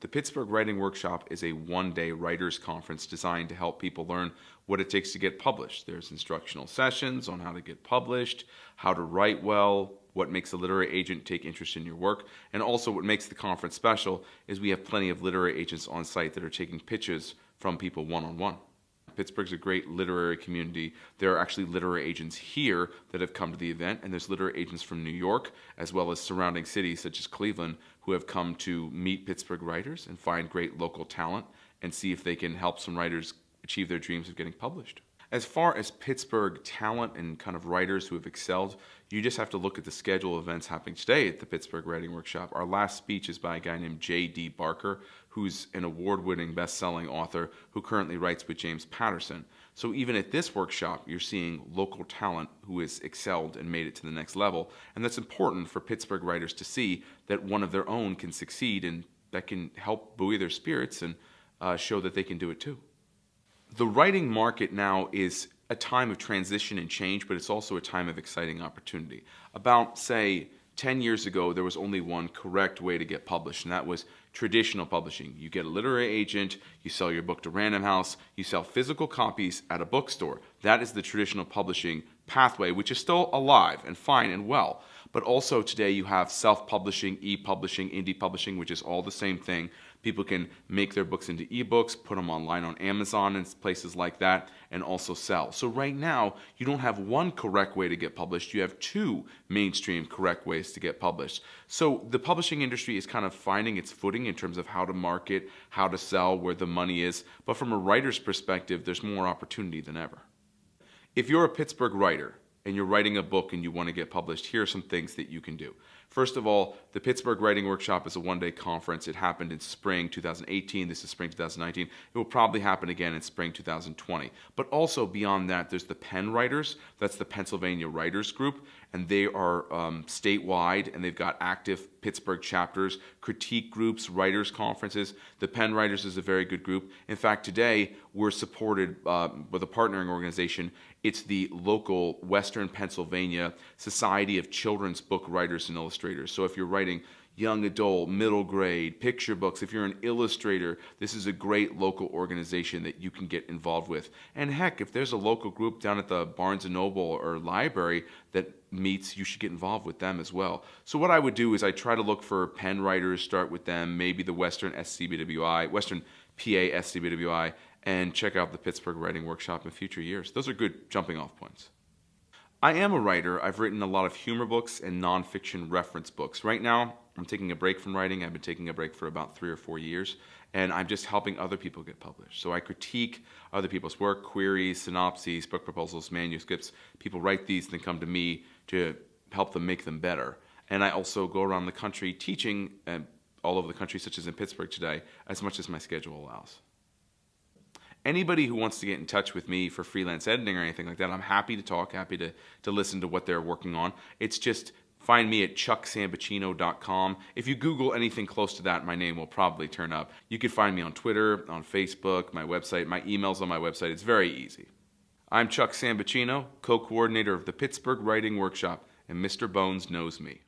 The Pittsburgh Writing Workshop is a one-day writers conference designed to help people learn what it takes to get published. There's instructional sessions on how to get published, how to write well, what makes a literary agent take interest in your work, and also what makes the conference special is we have plenty of literary agents on site that are taking pitches from people one-on-one. Pittsburgh's a great literary community. There are actually literary agents here that have come to the event, and there's literary agents from New York, as well as surrounding cities such as Cleveland, who have come to meet Pittsburgh writers and find great local talent and see if they can help some writers achieve their dreams of getting published. As far as Pittsburgh talent and kind of writers who have excelled, you just have to look at the schedule of events happening today at the Pittsburgh Writing Workshop. Our last speech is by a guy named J.D. Barker, who's an award-winning best-selling author who currently writes with James Patterson. So even at this workshop, you're seeing local talent who has excelled and made it to the next level. And that's important for Pittsburgh writers to see that one of their own can succeed, and that can help buoy their spirits and show that they can do it too. The writing market now is a time of transition and change, but it's also a time of exciting opportunity. About, say, 10 years ago, there was only one correct way to get published, and that was traditional publishing. You get a literary agent, you sell your book to Random House, you sell physical copies at a bookstore. That is the traditional publishing pathway, which is still alive and fine and well. But also today you have self-publishing, e-publishing, indie publishing, which is all the same thing. People can make their books into ebooks, put them online on Amazon and places like that, and also sell. So right now, you don't have one correct way to get published. You have two mainstream correct ways to get published. So the publishing industry is kind of finding its footing in terms of how to market, how to sell, where the money is. But from a writer's perspective, there's more opportunity than ever. If you're a Pittsburgh writer and you're writing a book and you want to get published, here are some things that you can do. First of all, the Pittsburgh Writing Workshop is a one-day conference. It happened in spring 2018. This is spring 2019. It will probably happen again in spring 2020. But also beyond that, there's the Penn Writers. That's the Pennsylvania Writers Group, and they are statewide, and they've got active Pittsburgh chapters, critique groups, writers conferences. The Penn Writers is a very good group. In fact, today we're supported with a partnering organization. It's the local Western Pennsylvania Society of Children's Book Writers and Illustrators. So if you're writing young adult, middle grade, picture books, if you're an illustrator, this is a great local organization that you can get involved with. And heck, if there's a local group down at the Barnes & Noble or library that meets, you should get involved with them as well. So what I would do is I try to look for Penn writers, start with them, maybe the Western SCBWI, Western PA SCBWI, and check out the Pittsburgh Writing Workshop in future years. Those are good jumping off points. I am a writer. I've written a lot of humor books and nonfiction reference books. Right now, I'm taking a break from writing. I've been taking a break for about 3 or 4 years, and I'm just helping other people get published. So I critique other people's work, queries, synopses, book proposals, manuscripts. People write these and then come to me to help them make them better. And I also go around the country teaching all over the country, such as in Pittsburgh today, as much as my schedule allows. Anybody who wants to get in touch with me for freelance editing or anything like that, I'm happy to talk, happy to listen to what they're working on. It's just find me at chucksambuchino.com. If you Google anything close to that, my name will probably turn up. You can find me on Twitter, on Facebook, my website, my email's on my website. It's very easy. I'm Chuck Sambuchino, co-coordinator of the Pittsburgh Writing Workshop, and Mr. Bones knows me.